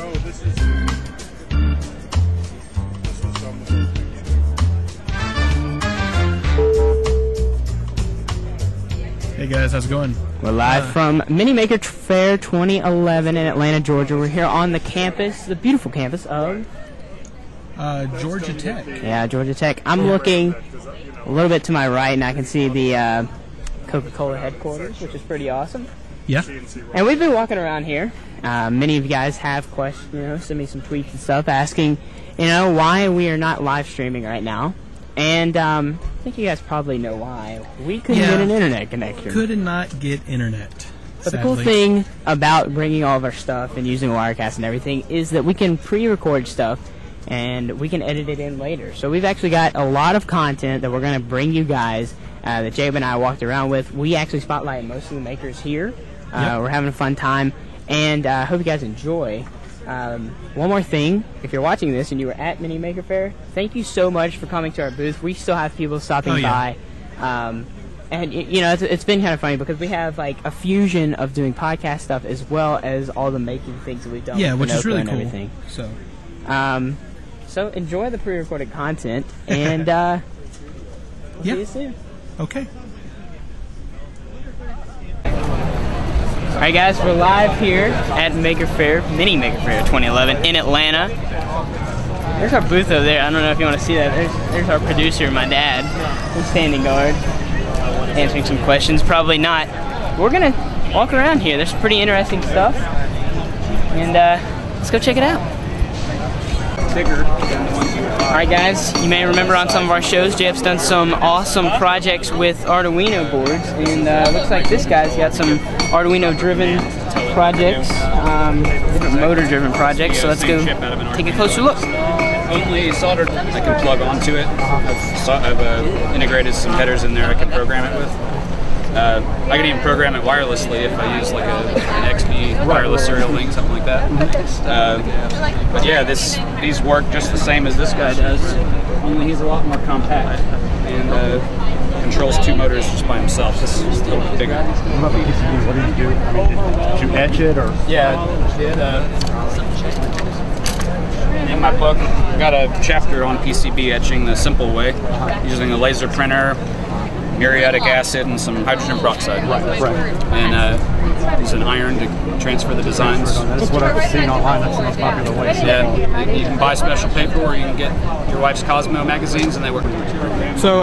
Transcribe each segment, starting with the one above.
Hey guys, how's it going? We're live from Mini Maker Faire 2011 in Atlanta, Georgia. We're here on the campus, the beautiful campus of Georgia Tech. Yeah, Georgia Tech. I'm looking a little bit to my right, and I can see the Coca-Cola headquarters, which is pretty awesome. Yeah. And we've been walking around here. Many of you guys have questions, send me some tweets and stuff asking, why we are not live streaming right now. And I think you guys probably know why. We couldn't get an internet connection. Could not get internet. But the cool thing about bringing all of our stuff and using Wirecast and everything is that we can pre-record stuff and we can edit it in later. So we've actually got a lot of content that we're going to bring you guys that Jabe and I walked around with. We actually spotlight most of the makers here. We're having a fun time, and I hope you guys enjoy. One more thing, if you're watching this and you were at Mini Maker Faire, thank you so much for coming to our booth. We still have people stopping by. And, it's been kind of funny because we have, like, a fusion of doing podcast stuff as well as all the making things that we've done. Yeah, which is really and cool. Everything. So enjoy the pre-recorded content, and we'll see you soon. Okay. Alright guys, we're live here at Maker Faire, Mini Maker Faire 2011 in Atlanta. There's our booth over there. I don't know if you want to see that. There's our producer, my dad. He's standing guard, answering some questions. Probably not. We're going to walk around here. There's some pretty interesting stuff. And let's go check it out. Alright guys, you may remember on some of our shows, Jeb's done some awesome projects with Arduino boards, and looks like this guy's got some Arduino-driven projects, different motor-driven projects, so let's go take a closer look. Only soldered I can plug onto it. I've integrated some headers in there I can program it with. I can even program it wirelessly if I use like an XP wireless serial link, something like that. But yeah, these work just the same as this guy does, only he's a lot more compact and controls two motors just by himself. This is a little bit bigger. What do you do? I mean, did you etch it or? Yeah, in my book, I've got a chapter on PCB etching the simple way, using a laser printer, muriatic acid, and some hydrogen peroxide. And use an iron to transfer the designs. That's what I've seen online. That's the most popular way. Yeah, you can buy special paper, or you can get your wife's Cosmo magazines, and they work. So,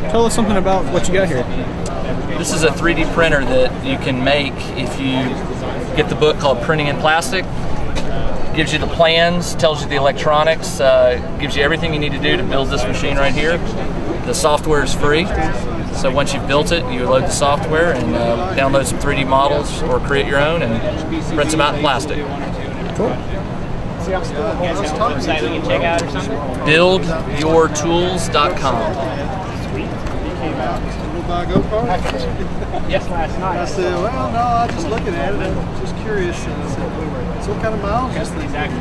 tell us something about what you got here. This is a 3D printer that you can make if you get the book called Printing in Plastic. Gives you the plans, tells you the electronics, gives you everything you need to do to build this machine right here. The software is free, so once you've built it, you load the software and download some 3D models or create your own and print them out in plastic. Cool. BuildYourTools.com. Yes, last night. I said, well, no, I was just looking at it and just curious. And I said, so what kind of miles is this thing?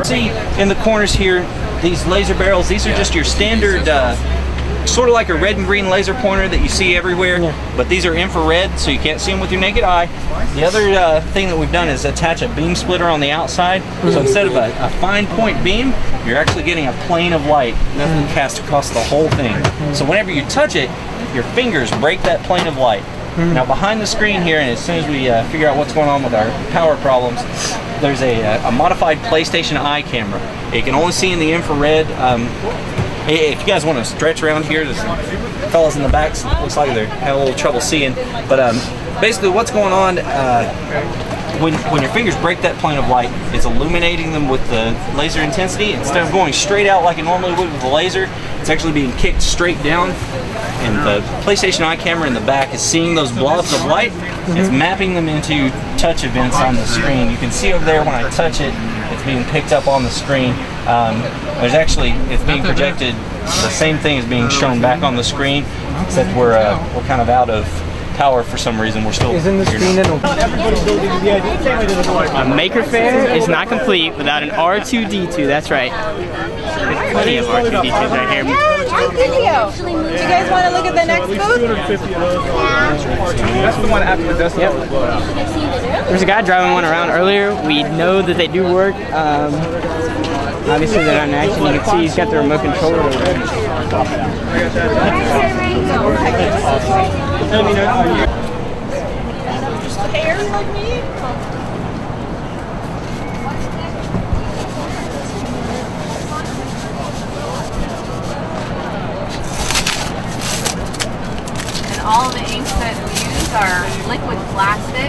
See in the corners here, these laser barrels, these are just your standard, sort of like a red and green laser pointer that you see everywhere, but these are infrared, so you can't see them with your naked eye. The other thing that we've done is attach a beam splitter on the outside, so instead of a fine point beam, you're actually getting a plane of light that's cast across the whole thing. So whenever you touch it, your fingers break that plane of light. Now behind the screen here, and as soon as we figure out what's going on with our power problems, there's a modified PlayStation Eye camera. You can only see in the infrared. If you guys want to stretch around here, there's some fellas in the back, looks like they're having a little trouble seeing. But basically what's going on, when your fingers break that plane of light, it's illuminating them with the laser intensity. Instead of going straight out like it normally would with a laser, it's actually being kicked straight down. And the PlayStation Eye camera in the back is seeing those blobs of light. It's mapping them into touch events on the screen. You can see over there when I touch it, it's being picked up on the screen. There's actually, it's being projected, the same thing is being shown back on the screen, except we're kind of out of power for some reason. We're still Isn't the screen a Maker Faire is not complete without an R2-D2, that's right. There's plenty of R2-D2s right here. Yeah, on video. Do you guys want to look at the next booth? That's the one after the dust. Yep. There's a guy driving one around earlier. We know that they do work. Obviously, they're not in action. You can see he's got the remote controller over there. All the inks that we use are liquid plastic,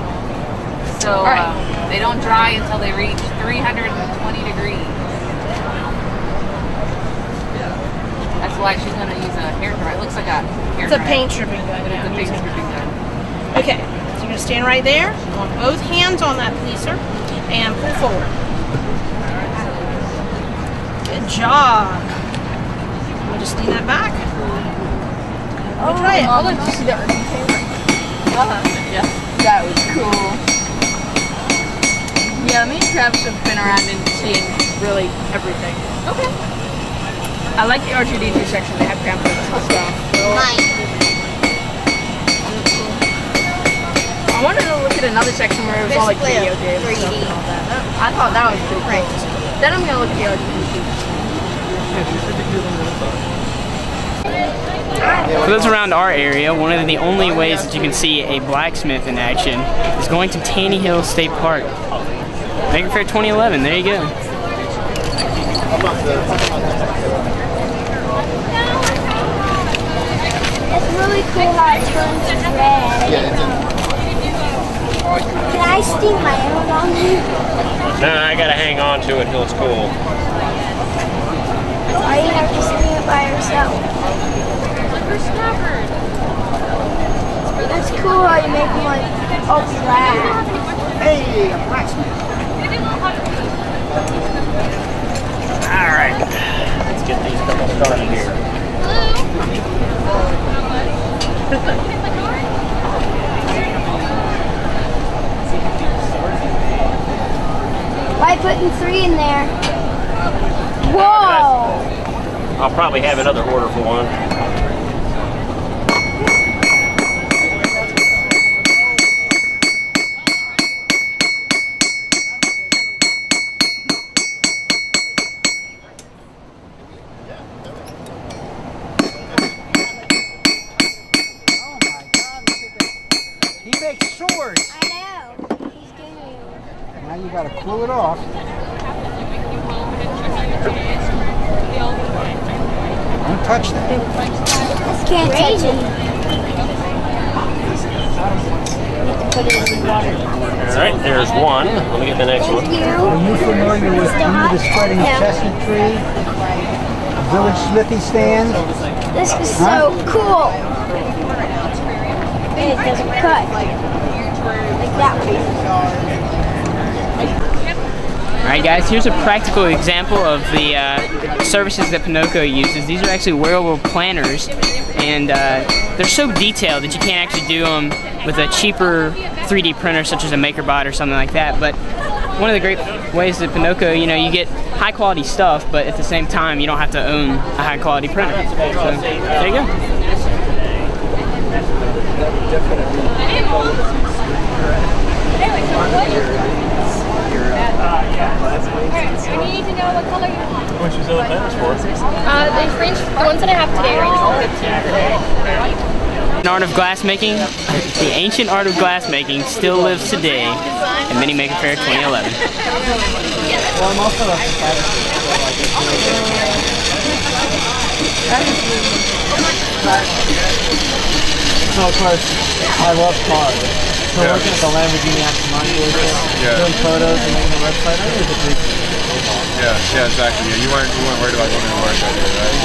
so they don't dry until they reach 320 degrees. That's why she's going to use a hair dryer. It looks like a hair dryer. It's a paint stripping gun. It's a paint stripping gun. Okay, so you're going to stand right there. You want both hands on that pleaser and pull forward. Good job. We'll just lean that back. Oh, try it. I'll let you see the earning table. Yeah, that was cool. Yeah, me and Travis have been around and seeing really everything. Okay. I like the R2D2 section. They have pamphlets and stuff. I wanted to look at another section where it was all like video games and stuff and all that. I thought that was pretty cool. Then I'm going to look at the R2D2. For those around our area, one of the only ways that you can see a blacksmith in action is going to Tanny Hill State Park. Maker Faire 2011, there you go. It's really cool how it turns red. Can I stick my arm on it? Nah, I gotta hang on to it till it's cool. Or you have to stick it by yourself. It's cool how you make them like black. Hey, a blacksmith. Alright, let's get these couple started here. Why putting 3 in there? Whoa! I'll probably have another order for one. You gotta cool it off. Don't touch that. I can't touch it. Alright, there's one. Let me get the next one. Are you familiar with Under the Spreading Chestnut Tree? Village Smithy stand? This is so cool. And it doesn't cut. Like that one. Alright guys, here's a practical example of the services that Pinocchio uses. These are actually wearable planners, and they're so detailed that you can't actually do them with a cheaper 3D printer such as a MakerBot or something like that. But one of the great ways that Pinocchio, you know, you get high quality stuff, but at the same time you don't have to own a high quality printer. So there you go. I need to know what color you want. How much is those planners for? The ones that I have today range from 15 The art of glass making, the ancient art of glass making still lives today in Mini Maker Faire 2011. Well, I'm also a so of course, I love cars. So working at the Lamborghini Aftermarket doing photos and making a website, I think it's a big yeah, exactly. Yeah, you weren't worried about going to work that day, right?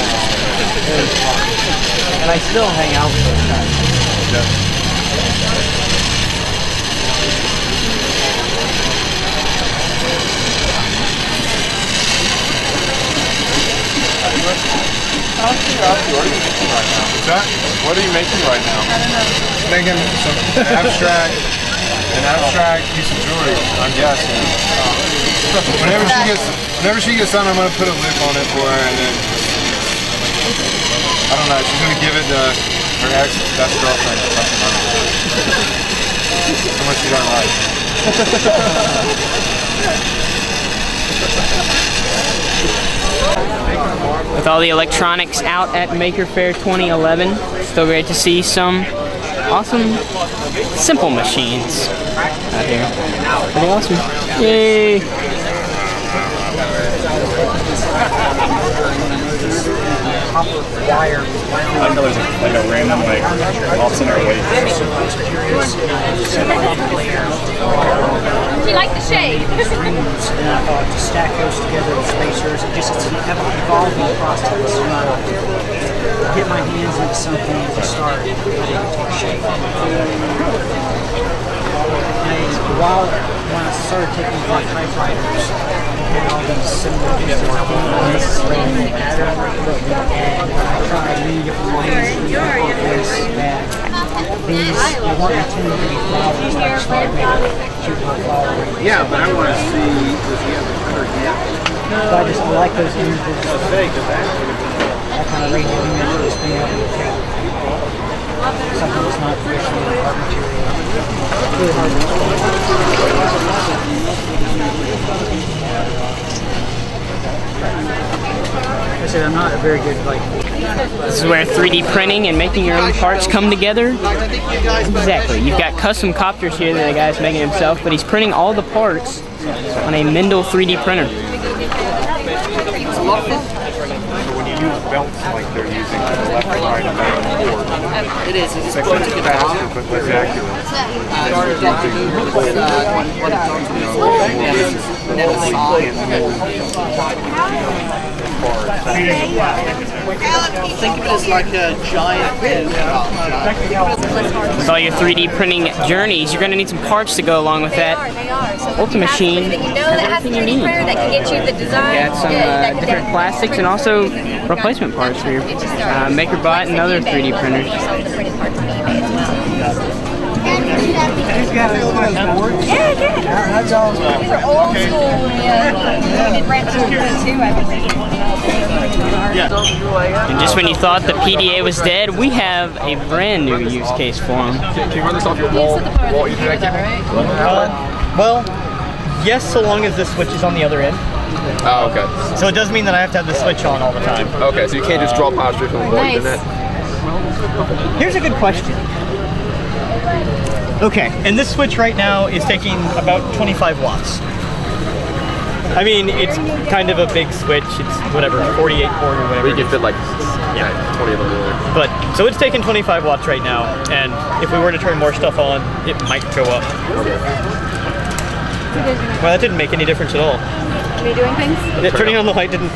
It was fun. And I still hang out with those guys. Yeah. What are you making right now? What's that? What are you making right now? I don't know. Making some abstract piece of jewelry, I'm guessing. Whenever she gets done, I'm gonna put a lip on it for her, and then I don't know. She's gonna give it to her ex-best girlfriend or something. what you don't like. With all the electronics out at Maker Faire 2011, still great to see some awesome, simple machines out here. Pretty awesome. Yay! I know there's like a random off-center weight. We like the shade. And I thought to stack those together with spacers, it's an evolving process. Get my hands into something to start letting it take shape. And when I started taking like typewriters, and all these similar pieces of and I tried many different ways to make this that these weren't intended to be flowers like strawberry, cute little flowers. Yeah, but I want to see if you have a cutter yet. But I like those images. That kind of range of images, being able to take something that's not traditionally art material. It's really hard to I said I'm not a very good This is where 3D printing and making your own parts come together. Exactly. You've got custom copters here that the guy's making himself, but he's printing all the parts on a Mendel 3D printer. When you use belts like they're using to the left and right and back and forth, it's faster but less accurate. Think of it as like a giant With all your 3D printing journeys, you're going to need some parts to go along with that. They are. So Ultimate Machine that you know that has a 3D printer that can get you the design. Got some different plastics and also replacement parts for your MakerBot and other 3D printers. Yeah, these are old school. Yeah, did rent too, I believe. And just when you thought the PDA was dead, we have a brand new use case for them. Can you run this off your wall Ethernet cable? Well, yes, so long as this switch is on the other end. Oh, okay. So it does mean that I have to have the switch on all the time. Okay, so you can't just draw power straight from the wall Ethernet? Here's a good question. Okay, and this switch right now is taking about 25 watts. I mean, it's kind of a big switch. It's whatever, 48 port or whatever. You can fit like 20 of them in there. But, so it's taking 25 watts right now, and if we were to turn more stuff on, it might go up. Well, that didn't make any difference at all. Are you doing things? Turning on the light didn't...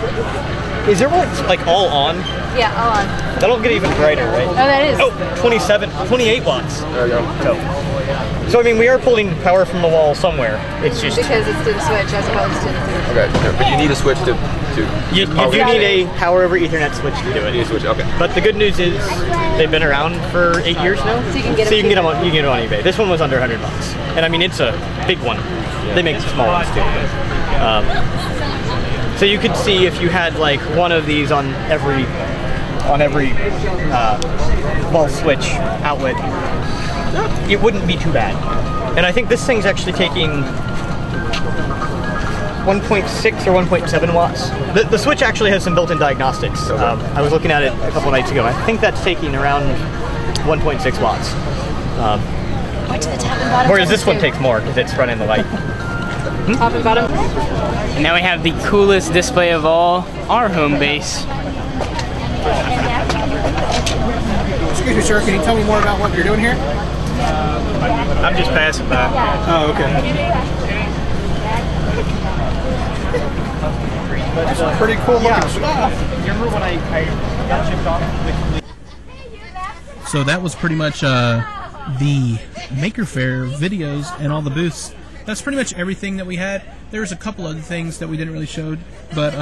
Is there one like all on? Yeah, all on. That'll get even brighter, right? Oh, that is. Oh, 28 watts. There you go. So I mean, we are pulling power from the wall somewhere. It's just because it's to the switch as opposed to the. Okay, but you need a switch to. You do need a power over Ethernet switch to do it. You need a switch, okay. But the good news is they've been around for 8 years now. So you can get them on eBay. This one was under $100, and I mean it's a big one. They make small ones too. So you could see if you had like one of these on every wall switch outlet, it wouldn't be too bad. And I think this thing's actually taking 1.6 or 1.7 watts. The switch actually has some built-in diagnostics. I was looking at it a couple nights ago. I think that's taking around 1.6 watts. Whereas this one takes more because it's running the light. Top and bottom. And now we have the coolest display of all, our home base. Excuse me, sir, can you tell me more about what you're doing here? I'm just passing by. Oh, okay. That's pretty cool looking stuff. You remember when I got shipped off? So that was pretty much the Maker Faire videos and all the booths. That's pretty much everything that we had. There was a couple other things that we didn't really show, but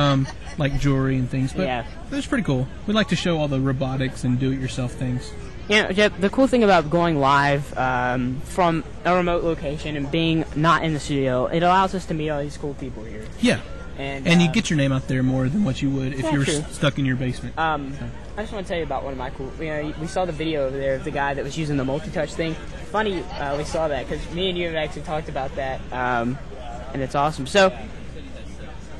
like jewelry and things. But it was pretty cool. We like to show all the robotics and do-it-yourself things. Yeah, the cool thing about going live from a remote location and being not in the studio, it allows us to meet all these cool people here. Yeah. And you get your name out there more than what you would if you were stuck in your basement. I just want to tell you about one of my cool. We saw the video over there of the guy that was using the multi-touch thing. Funny, we saw that because me and you have actually talked about that, and it's awesome. So,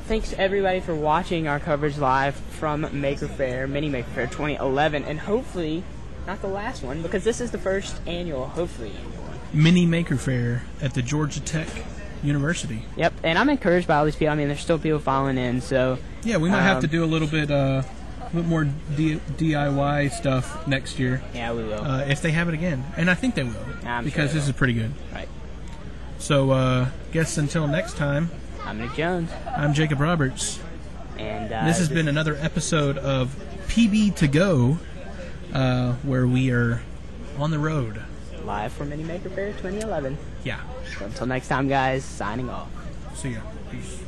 thanks everybody for watching our coverage live from Maker Faire, Mini Maker Faire 2011, and hopefully not the last one because this is the first annual, hopefully. Mini Maker Faire at the Georgia Tech University. Yep, and I'm encouraged by all these people. I mean, there's still people following in, so yeah, we might have to do a little bit more DIY stuff next year. Yeah, we will if they have it again, and I think they will because this is pretty good. Right. So, guess until next time. I'm Nick Jones. I'm Jacob Roberts, and this has been another episode of PB to Go, where we are on the road. Live from Mini Maker Faire 2011. Yeah. So until next time, guys, signing off. See ya. Peace.